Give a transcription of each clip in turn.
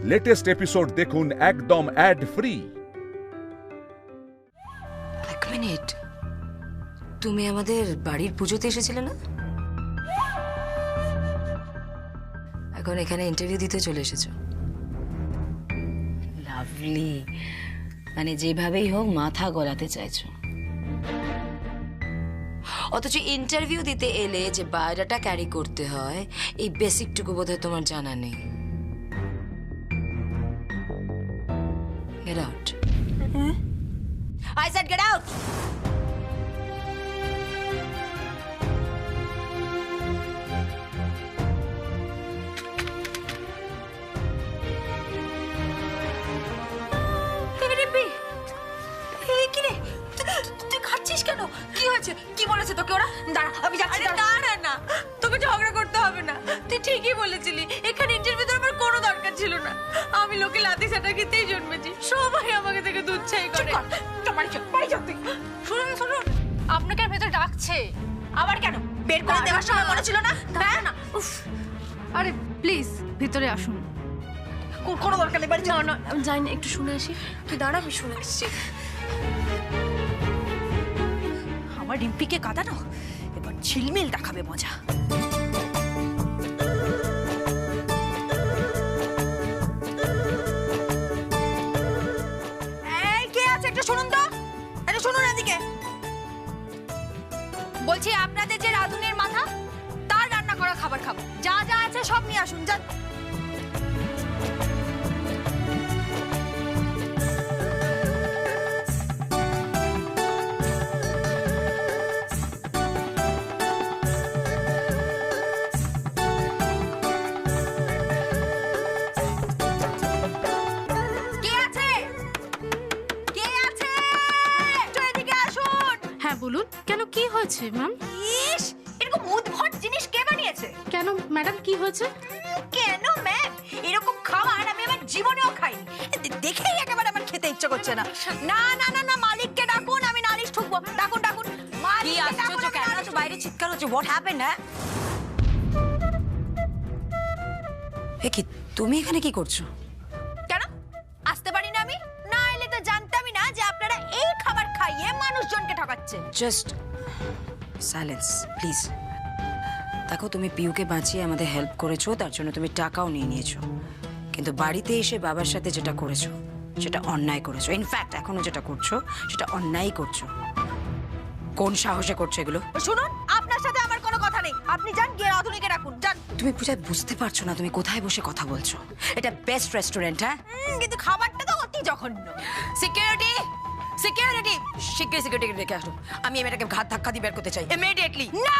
Latest episode দেখুন একদম add free. এক মিনিট, তুমি আমাদের বাড়ির পুজোতে এসেছিলে না? এখন এখানে ইন্টারভিউ দিতে চলে এসেছো। লাভলি, মানে যেভাবেই হোক মাথা গলাতে চাইছো, অথচ ইন্টারভিউ দিতে এলে যে বায়োডাটা ক্যারি করতে হয় এই বেসিকটুকু বোধহয় তোমার জানা নেই। Get out. I said get out. তুই খাচ্ছিস কেন? কি হয়েছে? কি বলেছে তোকে ওরা? দাঁড়া, আমি যাচ্ছি। দাঁড়া না, তোকে ঝগড়া করতে হবে না। তুই ঠিকই বলেছিলি, এখানে ইন্টারভিউ দেওয়ার আমার কোনো দরকার ছিল না। আমি লোকে লাতি সাটা খেতেই জন্মেছি, সবাই আমাকে থেকে দুচ্ছাই করে। শুনুন শুনুন, আপনাকে আর ভেতরে ডাকছে। আবার কেন? বের করে দেওয়ার সময় মনে ছিল না? হ্যাঁ না, আরে প্লিজ ভিতরে আসুন। কোনো দরকার নেই, বাড়ি না না, আমি যাই না, একটু শুনে আসি। তুই দাঁড়া, আমি শুনে আসছি। আমার রিম্পিকে কাঁদানো এবার ঝিলমিল দেখাবে মজা। এই কে আছে একটু শুনুন তো, একটু শুনুন এদিকে। বলছি আপনাদের যে রাঁধুনের মাথা, তার রান্না করা খাবার খাবো। যা যা আছে সব নিয়ে আসুন। যান। বলুন, কেন কি হয়েছে ম্যাম? ইস, এরকম উদ্ভট জিনিস কে বানিয়েছে? কেন ম্যাডাম, কি হয়েছে? কেন ম্যাম, এরকম খাবার আমি আমার জীবনেও খাইনি। দেখেই একেবারে আমার খেতে ইচ্ছে করছে না। না না না না, মালিককে ডাকুন, আমি নালিশ ঠুকবো। ডাকুন ডাকুন। কি আশ্চর্য, কেন তো বাইরে চিৎকার হচ্ছে? What happened? হ্যাঁ, কি তুমি এখানে কি করছো? কেন আসতে পারি না আমি? না এলে তো জানতামই না যে আপনারা এই খাবার খাইয়ে মানুষজনকে ঠকাচ্ছেন। Just silence please. দেখো, তুমি পিউকে বাঁচিয়ে আমাদের হেল্প করেছো, তার জন্য তুমি টাকাও নিয়ে নিয়েছো, কিন্তু বাড়িতে এসে বাবার সাথে যেটা করেছো সেটা অন্যায় করেছো। ইনফ্যাক্ট এখনো যেটা করছো সেটা অন্যায় করছো। কোন সাহসে করছো এগুলো? শুনুন, আপনার সাথে আমার কোনো কথা নেই। আপনি যান, গিয়ে রাঁধুনিকে রাখুন, যান। তুমি পূজায় বুঝতে পারছো না তুমি কোথায় বসে কথা বলছো? এটা বেস্ট রেস্টুরেন্ট। হ্যাঁ, কিন্তু খাবারটা তো অতি জঘন্য। সিকিউরিটি, সিকিউরিটি, সিকিউরিটি রেখে আসো। আমি এটাকে ঘাত ধাক্কা দিয়ে বের করতে চাই ইমিডিয়েটলি। না,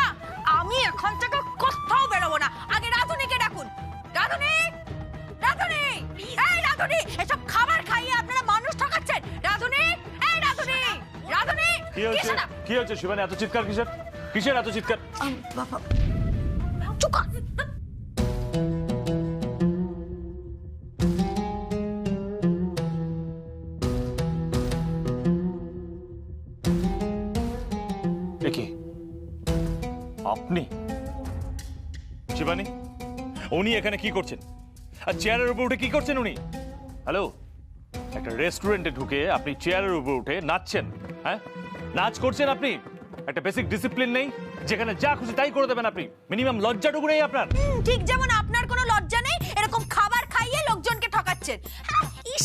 আমি এখন থেকে কোথাও বেরোবো না। আগে রাঁধুনিকে ডাকুন। রাঁধুনি, রাঁধুনি, এই রাঁধুনি, এসব খাবার খাইয়ে আপনারা মানুষ ঠকাচ্ছেন। রাঁধুনি, এই রাঁধুনি, রাঁধুনি। কি হচ্ছে শিবানী? এত চিৎকার কিসের? কিসের এত চিৎকার? বাবা চুকা। কি আপনি শিবানী, উনি এখানে কি করছেন? আর চেয়ারের উপর উঠে কি করছেন উনি? হ্যালো, একটা রেস্টুরেন্টে ঢুকে আপনি চেয়ারের উপর উঠে নাচছেন? হ্যাঁ, নাচ করছেন আপনি? একটা বেসিক ডিসিপ্লিন নেই, যেখানে যা খুশি তাই করে দেবেন আপনি। মিনিমাম লজ্জাটুকু নেই আপনার? ঠিক যেমন আপনার কোনো লজ্জা নেই এরকম খাবার খাইয়ে লোকজনকে ঠকাচ্ছেন।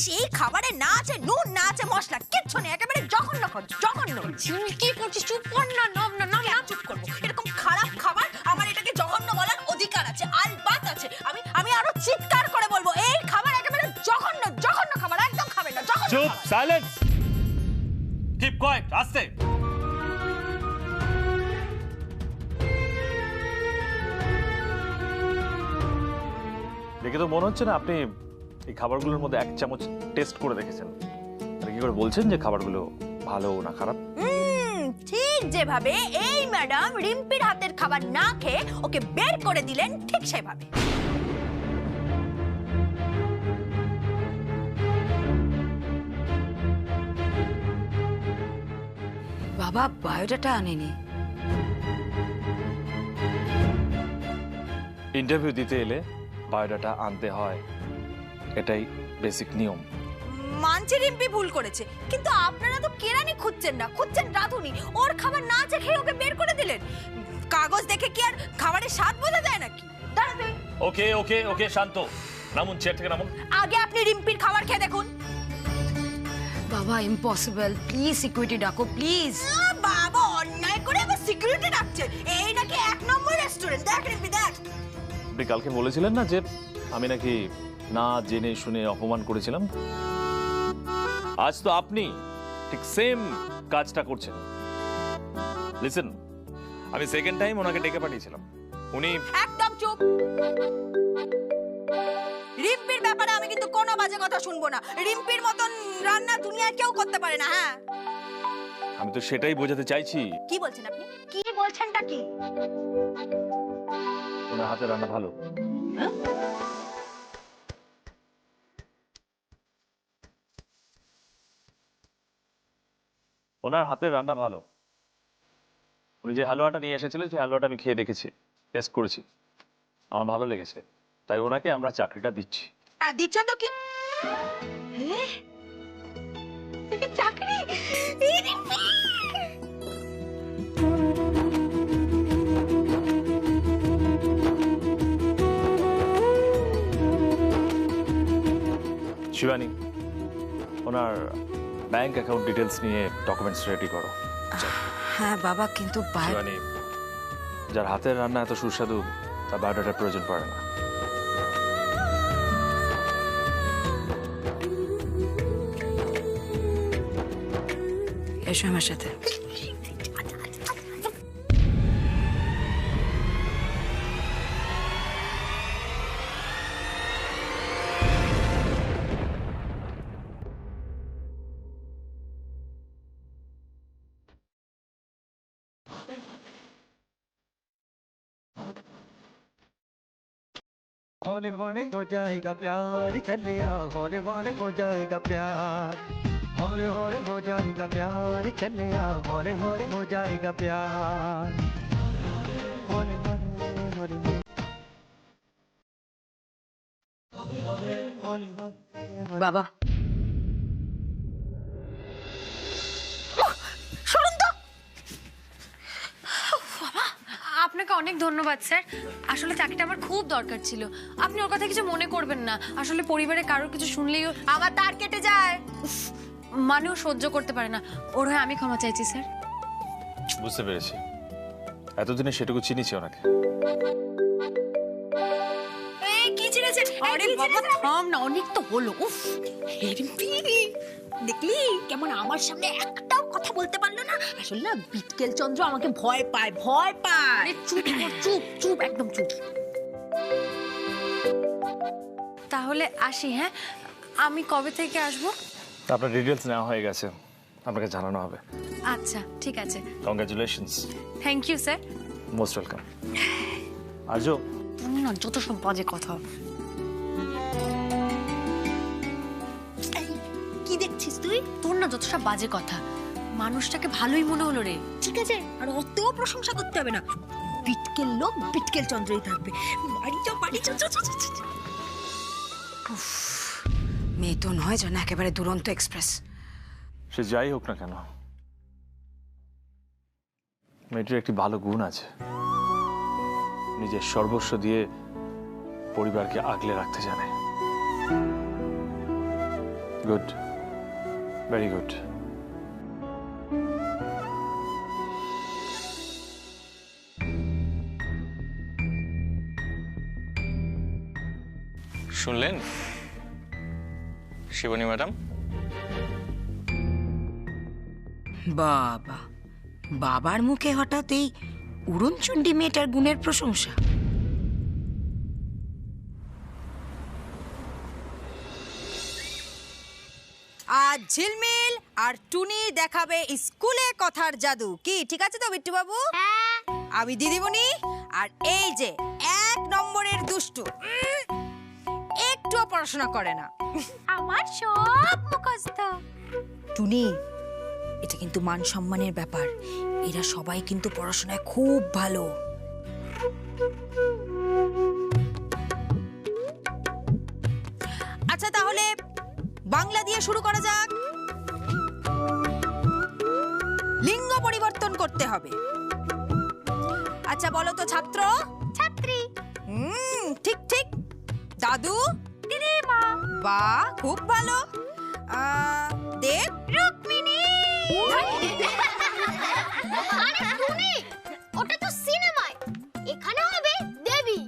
সেই খাবারে না আছে নুন, না আছে মশলা, কিচ্ছু নেই, একেবারে জঘন্য জঘন্য। কি করছিস? চুপ কর না। না না না, কেন চুপ করবো? এরকম খারাপ খাবার আমার এটাকে জঘন্য বলার অধিকার আছে, আলবাত আছে। আমি আরো চিৎকার করে বলবো, এই খাবার একেবারে জঘন্য জঘন্য খাবার, একদম খাবেন না, জঘন্য। চুপ, সাইলেন্স, কিপ কোয়েট, আস্তে। দেখে তো মনে হচ্ছে না আপনি এই খাবারগুলোর মধ্যে এক চামচ টেস্ট করে দেখেছেন। আর কি করে বলছেন যে খাবারগুলো ভালো না খারাপ? ঠিক যেভাবে এই ম্যাডাম রিম্পির হাতের খাবার না খেয়ে ওকে বের করে দিলেন, ঠিক সেভাবে। বাবা বায়োডাটা আনেনি। ইন্টারভিউ দিতে এলে বায়োডাটা আনতে হয়। এটাই বেসিক নিয়ম। মানছি রিম্পি ভুল করেছে, কিন্তু আপনারা তো কেরানি খুঁজছেন না, খুঁজছেন রাধুনি। ওর খাবার না চেখে ওকে বের করে দিলেন। কাগজ দেখে কি আর খাবারের স্বাদ বোঝা যায় নাকি? দাঁড়াতে ওকে ওকে ওকে, শান্ত, নামুন, চেয়ার থেকে নামুন। আগে আপনি রিম্পির খাবার খেয়ে দেখুন। বাবা ইম্পসিবল, প্লিজ সিকিউরিটি ডাকো প্লিজ। বাবা অন্যায় করে আবার সিকিউরিটি ডাকছে। এই নাকি 1 নম্বর রেস্টুরেন্ট। দেখ রিম্পি দেখ। আপনি কালকে বলেছিলেন না যে আমি নাকি না জেনে শুনে অপমান করেছিলাম? আজ তো আপনি ঠিক সেম কাজটা করছেন। লিসেন, আমি সেকেন্ড টাইম ওনাকে ডেকে পাঠিয়েছিলাম, উনি একদম চুপ। রিম্পির ব্যাপারে আমি কিন্তু কোনো বাজে কথা শুনবো না। রিম্পির মতন রান্না দুনিয়ায় কেউ করতে পারে না। হ্যাঁ, আমি তো সেটাই বোঝাতে চাইছি। কি বলছেন আপনি? কি বলছেনটা কি? ওনার হাতে রান্না ভালো। ওনার হাতের রান্না ভালো। উনি যে হালুয়াটা নিয়ে এসেছিলেন সেই হালুয়াটা আমি খেয়ে দেখেছি, টেস্ট করেছি, আমার ভালো লেগেছে, তাই ওনাকে আমরা চাকরিটা দিচ্ছি। দিচ্ছেন তো কি? চাকরি? এই রিম্পি! শিবানী, ওনার ব্যাংক অ্যাকাউন্ট ডিটেলস নিয়ে ডকুমেন্টস রেডি করো। হ্যাঁ বাবা, কিন্তু শিবানী, যার হাতের রান্না এত সুস্বাদু তার বায়োডাটার প্রয়োজন পড়ে না। এসো আমার সাথে। होने होने हो जाएगा प्यार चलिया होने होने हो जाएगा प्यार होने होने हो जाएगा प्यार चलिया होने होने हो जाएगा प्यार होने होने होने বাবা আপনাকে অনেক ধন্যবাদ স্যার। আসলে চাকরিটা আমার খুব দরকার ছিল। আপনি ওর কথা কিছু মনে করবেন না। আসলে পরিবারে কারোর কিছু শুনলেই আমার তার কেটে যায়। মানেও সহ্য করতে পারে না। ওর হয়ে আমি ক্ষমা চাইছি স্যার। বুঝতে পেরেছি, এতদিনে সেটুকু চিনিছি ওনাকে। এই কি ছিড়েছে? আরে বাবা থাম না, অনেক তো হলো। উফ, রিম্পি দেখলি কেমন আমার সামনে একটাও কথা বলতে পারলো না? আসলে না বিটকেল চন্দ্র আমাকে ভয় পায়, ভয় পায়। আরে চুপ কর, চুপ চুপ, একদম চুপ। তাহলে আসি। হ্যাঁ, আমি কবে থেকে আসবো? আপনার ডিটেলস নেওয়া হয়ে গেছে, আপনাকে জানানো হবে। আচ্ছা ঠিক আছে। Congratulations. Thank you sir. Most welcome. Arya, তুমি না যত সব বাজে কথা। কি দেখছিস তুই? তোর না যত সব বাজে কথা। মানুষটাকে ভালোই মনে হলো রে। ঠিক আছে, আর অত প্রশংসা করতে হবে না। বিটকেল লোক বিটকেল চন্দ্রই থাকবে। বাড়ি যাও, বাড়ি যাও, যাও, যাও, যাও, যাও। মেয়ে তো নয় যেন একেবারে দুরন্ত এক্সপ্রেস। সে যাই হোক না কেন, মেয়েটির একটি ভালো গুণ আছে, নিজের সর্বস্ব দিয়ে পরিবারকে আগলে রাখতে জানে। Good, very good. শুনলেন শিবানী ম্যাডাম? বাবা, বাবার মুখে হঠাৎ এই উড়নচণ্ডী মেয়েটার গুণের প্রশংসা। আজ ঝিলমিল আর টুনি দেখাবে স্কুলে কথার জাদু। কি ঠিক আছে তো বিট্টু বাবু? আমি দিদিমণি, আর এই যে 1 নম্বরের দুষ্টু, একটুও পড়াশোনা করে না, আমার সব মুখস্থ। টুনি, এটা কিন্তু মান সম্মানের ব্যাপার। এরা সবাই কিন্তু পড়াশোনায় খুব ভালো। আচ্ছা আচ্ছা তাহলে বাংলা দিয়ে শুরু করা যাক। লিঙ্গ পরিবর্তন করতে হবে। আচ্ছা বলো তো ছাত্র ছাত্রী। ঠিক ঠিক। দাদু দিদিমা। বাহ খুব ভালো। দেব রুক্মিণী। আরে টুনি, ওটা তো সিনেমায়, এখানে হবে দেবী।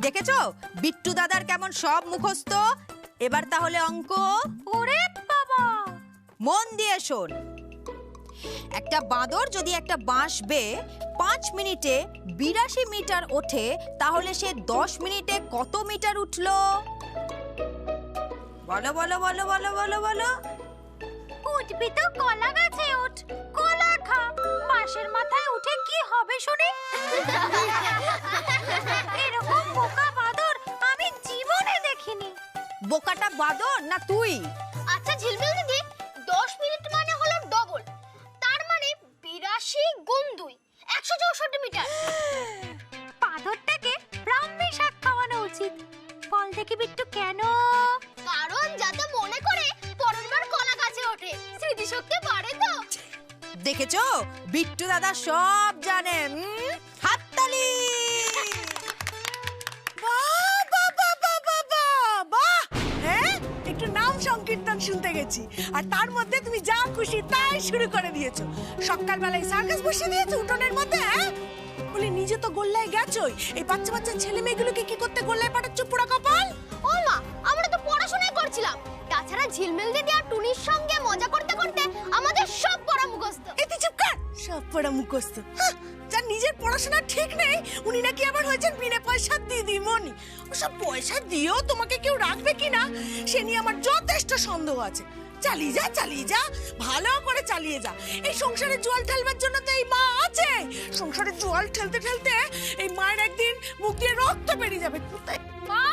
দেখেছো বিট্টু দাদার কেমন সব মুখস্থ। এবার তাহলে অঙ্ক। ওরে বাবা, মন দিয়ে শোন। একটা বাঁদর যদি একটা বাঁশ বেয়ে 5 মিনিটে 82 মিটার ওঠে তাহলে সে 10 মিনিটে কত মিটার উঠলো? বলো বলো বলো বলো বলো বলো। উঠবি তো কলা গাছে উঠ, কলা খা। বাঁশের মাথায় উঠে কি হবে শুনি? এরকম বোকা বাঁদর আমি জীবনে দেখিনি। বোকাটা বাঁদর না তুই? আচ্ছা ঝিলমিল দিদি, 10 মিনিট মানে হলো ডবল, তার মানে 82 গুণ 2, 164 মিটার। বাঁদরটাকে ব্রাহ্মী শাক খাওয়ানো উচিত। বল দেখি বিট্টু কেন? কারণ যাতে মনে করে পরের বার কলা গাছে ওঠে, স্মৃতিশক্তি বাড়ে তো। দেখেছো বিট্টু দাদা সব জানে। হাততালি। একটু নাম সংকীর্তন শুনতে গেছি আর তার মধ্যে তুমি যা খুশি তাই শুরু করে দিয়েছো। সকালবেলায় সার্কাস বসিয়ে দিয়েছো উঠোনের মধ্যে। বলে নিজে তো গোল্লায় গেছোই, এই বাচ্চা বাচ্চা ছেলে মেয়েগুলোকে কি করতে গোল্লায় পাঠাচ্ছ পুরো কপাল? ও মা, আমরা তো পড়াশোনাই করছিলাম। তাছাড়া ঝিলমিল দিদি আর টুনির সঙ্গে মজা করতে করতে আমাদের সব পড়া মুখস্থ। এই তুই চুপ কর, সব পড়া মুখস্থ। যার নিজের পড়াশোনা ঠিক নেই উনি নাকি আবার হয়েছেন বিনা পয়সার দিদিমণি। ওসব পয়সা দিয়েও তোমাকে কেউ রাখবে কিনা সে নিয়ে আমার যথেষ্ট সন্দেহ আছে। চালিয়ে যা চালিয়ে যা, ভালো করে চালিয়ে যা। এই সংসারে জল ঠেলবার জন্য তো এই মা আছে। সংসারে জল ঠেলতে ঠেলতে এই মায়ের একদিন মুখ দিয়ে রক্ত বেরিয়ে যাবে। মা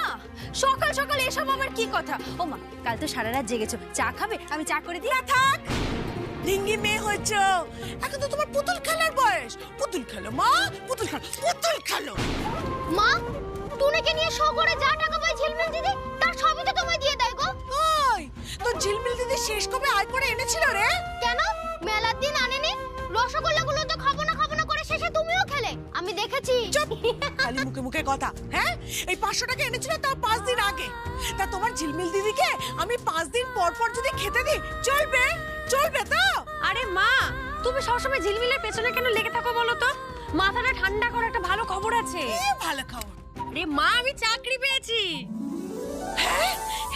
সকাল সকাল এসব আবার কি কথা? ও মা কাল তো সারা রাত জেগেছো, চা খাবে? আমি চা করে দিই। থাক, লিঙ্গি মেয়ে হয়েছ, এখন তো তোমার পুতুল খেলার বয়স। পুতুল খেলো মা, পুতুল খেলো, পুতুল খেলো। মা, টুনিকে নিয়ে শহরে যা টাকা পায় ঝিলমিল দিদি তার সবই তো তোমায় দিয়ে দেয় গো। ওই তো ঝিলমিল দিদি শেষ কবে আয় করে এনেছিল রে? কেন মেলার দিন আনেনি? রসগোল্লাগুলো তো খাবো না করে শেষে তুমিও খেলে, আমি দেখেছি। খালি মুখে মুখে কথা। হ্যাঁ, এই 500 টাকা এনেছিল তাও 5 দিন আগে। তা তোমার ঝিলমিল দিদিকে আমি 5 দিন পর পর যদি খেতে দিই চলবে? চলবে তো? আরে মা, তুমি সবসময় ঝিলমিলের পেছনে কেন লেগে থাকো বলো তো? মাথাটা ঠান্ডা করে একটা ভালো খবর আছে। কি ভালো খবর? আরে মা, আমি চাকরি পেয়েছি।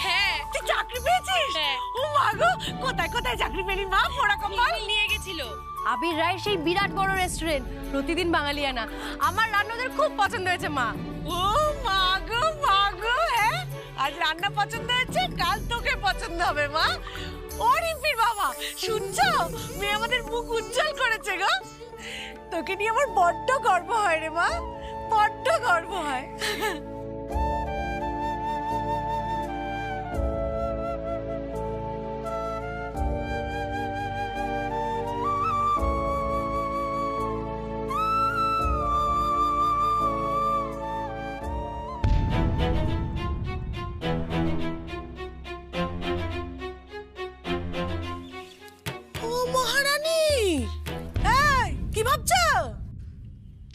হ্যাঁ, তুই চাকরি পেয়েছিস? ও মা গো, কোথায় কোথায় চাকরি পেলি মা? পোড়া কপাল। নিয়ে গেছিল আবির রায় সেই বিরাট বড় রেস্টুরেন্ট, প্রতিদিন বাঙালিয়ানা। আমার রান্না ওদের খুব পছন্দ হয়েছে মা। ও মা গো, হ্যাঁ আজ রান্না পছন্দ হয়েছে, কাল তোকে পছন্দ হবে মা। ও রিম্পির বাবা, শুনছো? মেয়ে আমাদের মুখ উজ্জ্বল করেছে গো। তোকে নিয়ে আমার বড্ড গর্ব হয় রে মা, বড্ড গর্ব হয়।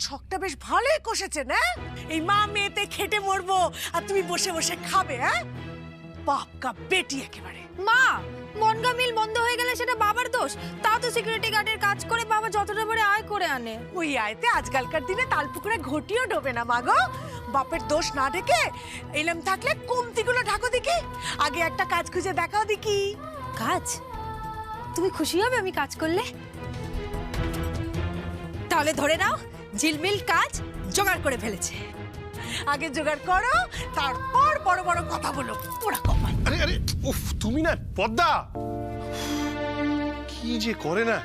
ছকটা বেশ ভালোই কষেছে না? এই মা মেয়েতে খেটে মরবো আর তুমি বসে বসে খাবে। হ্যাঁ, বাপ কা বেটি একেবারে। মা মনগা মিল বন্ধ হয়ে গেলে সেটা বাবার দোষ। তাও তো সিকিউরিটি গার্ডের কাজ করে বাবা যতটা পারে আয় করে আনে। ওই আয়তে আজকালকার দিনে তালপুকুরে ঘটিও ডোবে না মা গো। বাপের দোষ না ঢেকে এলাম থাকলে কমতিগুলো ঢাকো দেখি। আগে একটা কাজ খুঁজে দেখাও দেখি। কাজ? তুমি খুশি হবে আমি কাজ করলে? তাহলে ধরে নাও ঝিলমিল কাজ জোগাড় করে ফেলেছে। আগে জোগাড় করো, তারপর বড় বড় কথা বলো। পোড়া কপাল। আরে আরে উফ, তুমি না পদ্মা, কি যে করে না।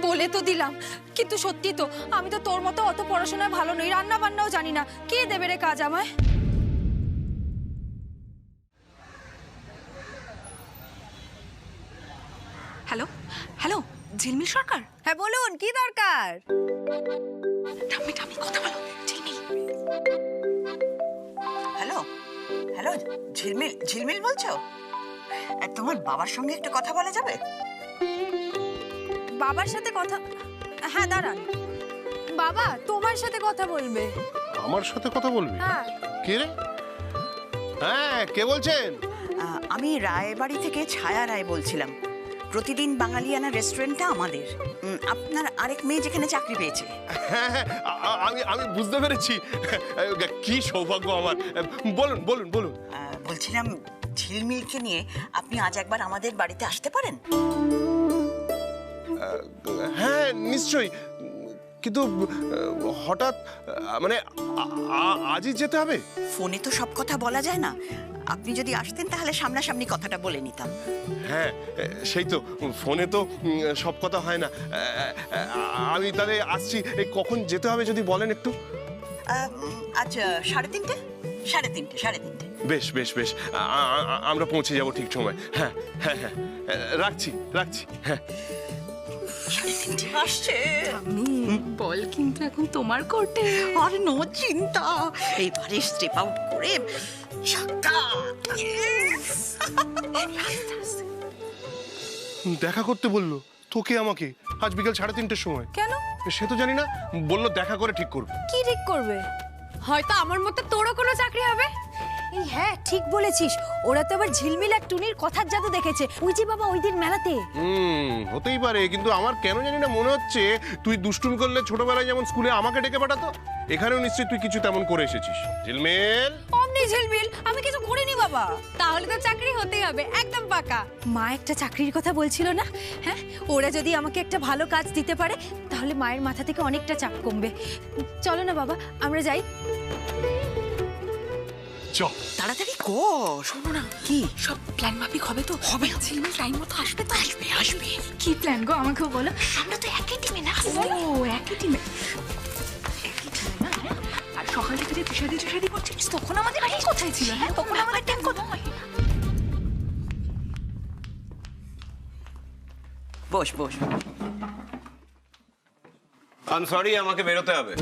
বলে তো দিলাম, কিন্তু সত্যি তো আমি তো তোর মতো অত পড়াশোনায় ভালো নই, রান্না বান্নাও জানি না। কে দেবে রে কাজ আমায়? হ্যালো হ্যালো, ঝিলমিল সরকার? হ্যাঁ বলুন, কি দরকার? ঠাম্মি কথা বলো, ঝিলমিল। হ্যালো হ্যালো, ঝিলমিল ঝিলমিল বলছো? তোমার বাবার সঙ্গে একটু কথা বলা যাবে? বাবার সাথে কথা? হ্যাঁ দাঁড়ান, বাবা তোমার সাথে কথা বলবে। আমার সাথে কথা বলবি? হ্যাঁ। কে রে? হ্যাঁ, কে বলছেন? আমি রায়বাড়ি থেকে ছায়া রায় বলছিলাম। প্রতিদিন বাঙালিয়ানা রেস্টুরেন্টটা আমাদের। আপনার আরেক মেয়ে যেখানে চাকরি পেয়েছে। হ্যাঁ, আমি বুঝতে পেরেছি। কি সৌভাগ্য আমার। বলুন বলুন বলুন। বলছিলাম ঝিলমিলকে নিয়ে আপনি আজ একবার আমাদের বাড়িতে আসতে পারেন? হ্যাঁ নিশ্চয়ই, কিন্তু হঠাৎ মানে আজই যেতে হবে? ফোনে তো সব কথা বলা যায় না। আপনি যদি আসতেন তাহলে সামনাসামনি কথাটা বলে নিতাম। হ্যাঁ সেই তো, ফোনে তো সব কথা হয় না। আমি তাহলে আসছি। কখন যেতে হবে যদি বলেন একটু। আচ্ছা, 3:30? 3:30। বেশ বেশ বেশ, আমরা পৌঁছে যাব ঠিক সময়। হ্যাঁ হ্যাঁ হ্যাঁ, রাখছি রাখছি। হ্যাঁ, 3:30 আসছে। বল কিন্তু এখন তোমার কোর্টে। আর নো চিন্তা, এইবারে স্টেপ আউট করে দেখা করতে বললো তোকে আমাকে আজ বিকেল 3:30-র সময়। কেন? সে তো জানি না, বললো দেখা করে ঠিক করবে। কি ঠিক করবে? হয়তো আমার মতো তোরও কোনো চাকরি হবে। এই হ্যাঁ ঠিক বলেছিস, ওরা তো আবার ঝিলমিল আর টুনির কথার জাদু দেখেছে ওই যে বাবা ওই দিন মেলাতে। হতেই পারে, কিন্তু আমার কেন জানি না মনে হচ্ছে তুই দুষ্টুমি করলে ছোটবেলায় যেমন স্কুলে আমাকে ডেকে পাঠাতো, এখানেও নিশ্চয়ই তুই কিছু তেমন করে এসেছিস। ঝিলমিল, অমনি ঝিলমিল, আমি কিছু করিনি বাবা। তাহলে তো চাকরি হতেই হবে, একদম পাকা। মা একটা চাকরির কথা বলছিল না? হ্যাঁ, ওরা যদি আমাকে একটা ভালো কাজ দিতে পারে তাহলে মায়ের মাথা থেকে অনেকটা চাপ কমবে। চলো না বাবা, আমরা যাই। তাড়াতাড়ি কর। শোনো না, কি সব প্ল্যান মাফিক হবে তো? হবে। ঝিলমিল টাইম মতো আসবে তো? আসবে। কি প্ল্যান গো, আমাকেও বলো। আমরা তো একই টিমে না? ও একই টিমে। আর সকাল থেকে যে তুষাদি করছিস তখন আমাদের বাড়ি কোথায় ছিল? হ্যাঁ, তখন আমাদের টিম কোথায়? বস বস। আই এম সরি, আমাকে বেরোতে হবে।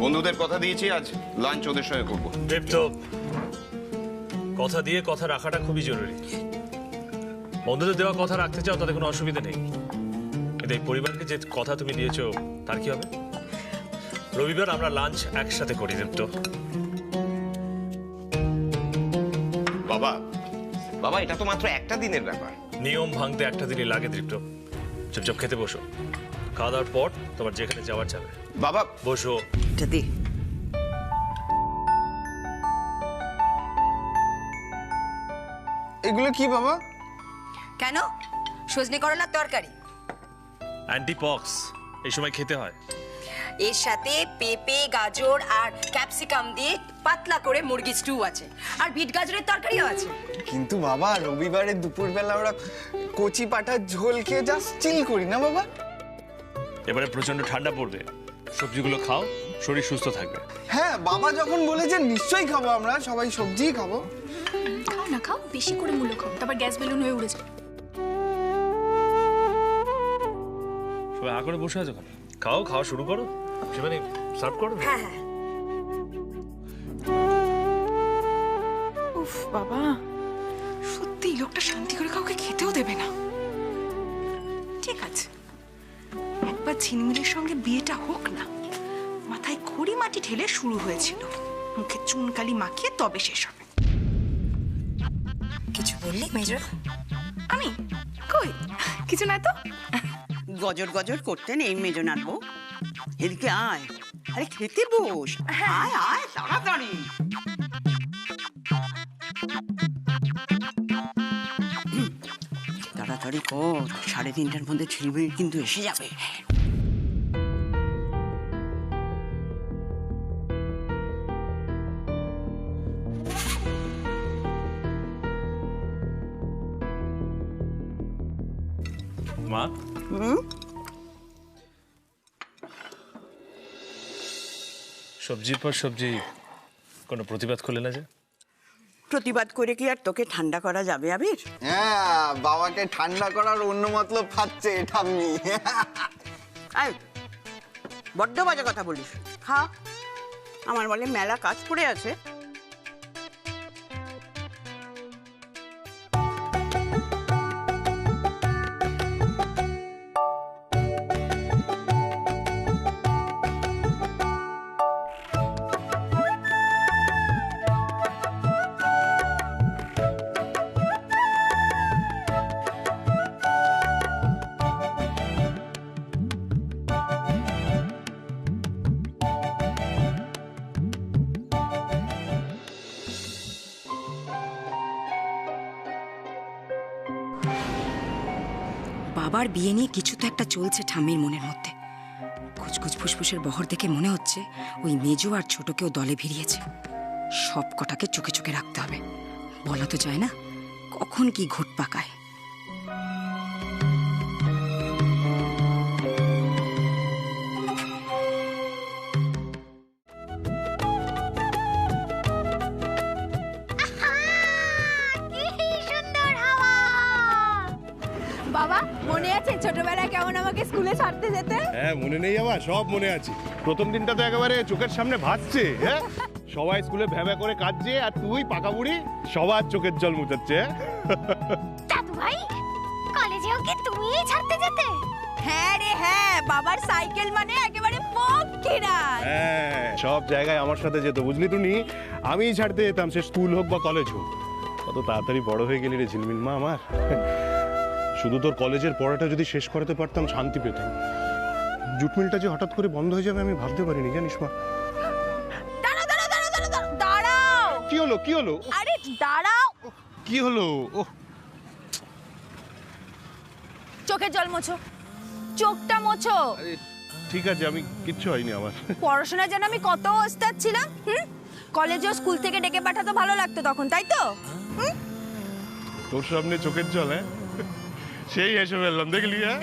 বন্ধুদের কথা দিয়েছি আজ লাঞ্চ ওদের সঙ্গে করবো। দীপ্ত, কথা দিয়ে কথা রাখাটা খুবই জরুরি। বন্ধুদের দেওয়া কথা রাখতে চাও তাতে কোনো অসুবিধা নেই, কিন্তু এই পরিবারকে যে কথা তুমি দিয়েছো তার কি হবে? রবিবার আমরা লাঞ্চ একসাথে করি দীপ্ত। বাবা বাবা, এটা তো মাত্র একটা দিনের ব্যাপার। নিয়ম ভাঙতে একটা দিনই লাগে দীপ্ত। চুপচাপ খেতে বসো, খাওয়া দাওয়ার পর তোমার যেখানে যাওয়ার যাবে। বাবা বসো। এটা দে। এগুলো কি বাবা? কেন? সজনে করলার তরকারি। অ্যান্টিপক্স এই সময় খেতে হয়। এর সাথে পেঁপে, গাজর আর ক্যাপসিকাম দিয়ে পাতলা করে মুরগি স্টু আছে, আর বিট গাজরের তরকারিও আছে। কিন্তু বাবা, রবিবারের দুপুরবেলা ওরা কচি পাঠার ঝোল খেয়ে জাস্ট চিল করি না বাবা? এবারে প্রচন্ড ঠান্ডা পড়বে, সবজিগুলো খাও, শরীর সুস্থ থাকবে। হ্যাঁ, বাবা যখন বলেছেন নিশ্চয়ই খাবো, আমরা সবাই সবজিই খাবো। খাও না, খাও, বেশি করে মূল্য খাও, তারপর গ্যাস বেলুন হয়ে উড়ে যাবে। সবাই হা করে বসে আছো, খাও, খাওয়া শুরু করো। মানে সার্ভ করো। হ্যাঁ হ্যাঁ। উফ বাবা, সত্যি লোকটা শান্তি করে কাউকে খেতেও দেবে না। ঠিক আছে, একবার ঝিলমিলের সঙ্গে বিয়েটা হোক না। মাথায় খড়ি মাটি ঢেলে শুরু হয়েছিল, মুখে চুনকালি মাখিয়ে তবে শেষ হবে। কিছু বললি মেজর? আমি কই কিছু না তো। গজর গজর করতেন এই মেজো নাড়বো। এদিকে আয়, আরে খেতে বস। আয় আয় তাড়াতাড়ি। তাড়াতাড়ি কর, 3:30-র মধ্যে ঝিলমিল কিন্তু এসে যাবে। মা, সবজির পর সবজি কোনো প্রতিবাদ করলে না যে? প্রতিবাদ করে কি আর তোকে ঠান্ডা করা যাবে আবির? হ্যাঁ, বাবাকে ঠান্ডা করার অন্য মতলব খাচ্ছে ঠাম্মি। আয়, বড্ড বাজে কথা বলিস। খা। আমার বলে মেলা কাজ পড়ে আছে। বাবার বিয়ে নিয়ে কিছু তো একটা চলছে ঠাম্মির মনের মধ্যে। কুচকুচ ফুসফুসের বহর দেখে মনে হচ্ছে ওই মেজো আর ছোটকেও দলে ভিড়িয়েছে। সব কটাকে চোখে চোখে রাখতে হবে, বলা তো যায় না কখন কি ঘুট পাকায়। কি সুন্দর হাওয়া! বাবা মনে আছে ছোটবেলায় কেমন আমাকে স্কুলে ছাড়তে যেতে? হ্যাঁ মনে নেই আমার, সব মনে আছে। প্রথম দিনটা তো একেবারে চোখের সামনে ভাসছে। হ্যাঁ সবাই স্কুলে ভ্যাবা করে কাঁদছে আর তুই পাকা বুড়ি সবার চোখের জল মুছাচ্ছে। দাদু ভাই, কলেজেও কি তুমিই ছাড়তে যেতে? হ্যাঁ রে হ্যাঁ, বাবার সাইকেল মানে একেবারে পক্ষীরা। হ্যাঁ সব জায়গায় আমার সাথে যেত, বুঝলি টুনি? আমিই ছাড়তে যেতাম, সে স্কুল হোক বা কলেজ হোক। কত তাড়াতাড়ি বড় হয়ে গেলি রে ঝিলমিল মা আমার। শুধু তোর কলেজের পড়াটা যদি শেষ করাতে পারতাম শান্তি পেতাম। জুট মিলটা যে হঠাৎ করে বন্ধ হয়ে যাবে আমি ভাবতে পারিনি, জানিস মা। দাঁড়াও দাঁড়াও দাঁড়াও দাঁড়াও দাঁড়াও। কি হলো কি হলো? আরে দাঁড়াও। কি হলো? ওহ চোখের জল মোছো, চোখটা মোছো। আরে ঠিক আছে, আমি কিচ্ছু হয়নি আমার। পড়াশোনায় যেন আমি কত ওস্তাদ ছিলাম। কলেজেও স্কুল থেকে ডেকে পাঠাতো, ভালো লাগতো তখন, তাই তো? তোর সামনে চোখের জল, হ্যাঁ সেই হেসে ফেললাম, দেখলি? হ্যাঁ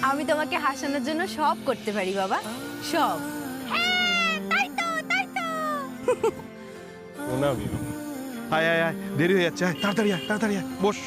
আমি তোমাকে হাসানোর জন্য সব করতে পারি বাবা, সব। তাই তো, তাই তো। ও না, আয় আয় আয়, দেরি হয়ে যাচ্ছে, আয় তাড়াতাড়ি আয়, তাড়াতাড়ি আয়, বস।